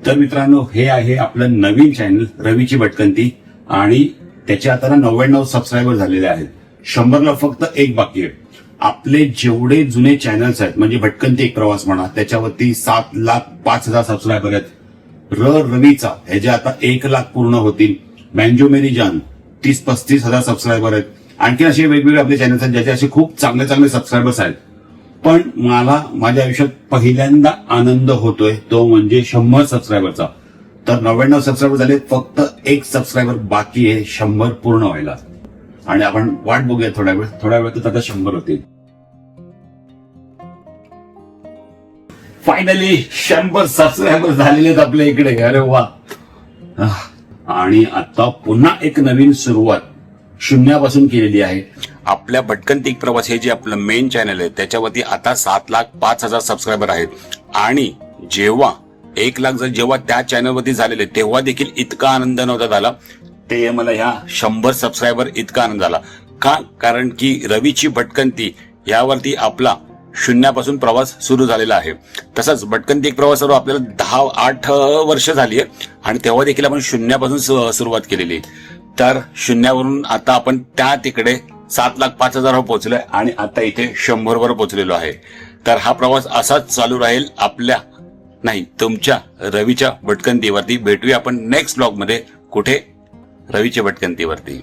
तर मित्रांनो, हे आहे आपलं नवीन चॅनल रवीची भटकंती आणि त्याचे आता 99 सबस्क्रायबर झालेले आहेत. 100ला फक्त एक बाकी आहे. आपले जेवढे जुने चॅनल्स आहेत म्हणजे भटकंती एक प्रवास म्हणा, त्याच्यावरती 7,05,000 सबस्क्रायबर आहेत. रवीचा ह्याचे आता 1 लाख पूर्ण होतील. बँजो मेरी जान 30-35 हजार सबस्क्रायबर आहेत. आणखी असे वेगवेगळे आपले चॅनल्स आहेत ज्याचे असे खूप चांगले चांगले सबस्क्रायबर्स आहेत. पण मला माझ्या आयुष्यात पहिल्यांदा आनंद होतोय तो म्हणजे 100 सबस्क्रायबरचा. तर 99 सबस्क्रायबर झाले, फक्त एक सबस्क्रायबर बाकी आहे 100 पूर्ण व्हायला. आणि आपण वाट बघूया थोड्या वेळातच आता 100 होतील. फायनली 100 सबस्क्रायबर झालेले आहेत आपल्या इकडे. अरे वा. आणि आता पुन्हा एक नवीन सुरुवात शून्यापासून केलेली आहे. आपल्या भटकंती एक प्रवास हे जे आपलं मेन चॅनल आहे त्याच्यावरती आता 7,05,000 सबस्क्रायबर आहेत. आणि जेव्हा 1 लाख जेव्हा त्या चॅनलवरती झालेले तेव्हा देखील इतका आनंद नव्हता झाला. ते मला ह्या 100 सबस्क्रायबर इतका आनंद झाला का, कारण की रवीची भटकंती यावरती आपला शून्यापासून प्रवास सुरू झालेला आहे. तसंच भटकंती एक प्रवासावर आपल्याला 10-8 वर्ष झाली आहे आणि तेव्हा देखील आपण शून्यापासून सुरुवात केलेली. तर शून्यावरून आता आपण त्या तिकडे 7,05,000 पोहोचलोय आणि आता इथे 100 वर पोहोचलेलो आहे. तर हा प्रवास असाच चालू राहील आपल्या नाही तुमच्या रवीच्या भटकंतीवरती. भेटूया आपण नेक्स्ट ब्लॉग मध्ये. कुठे? रवीच्या भटकंतीवरती.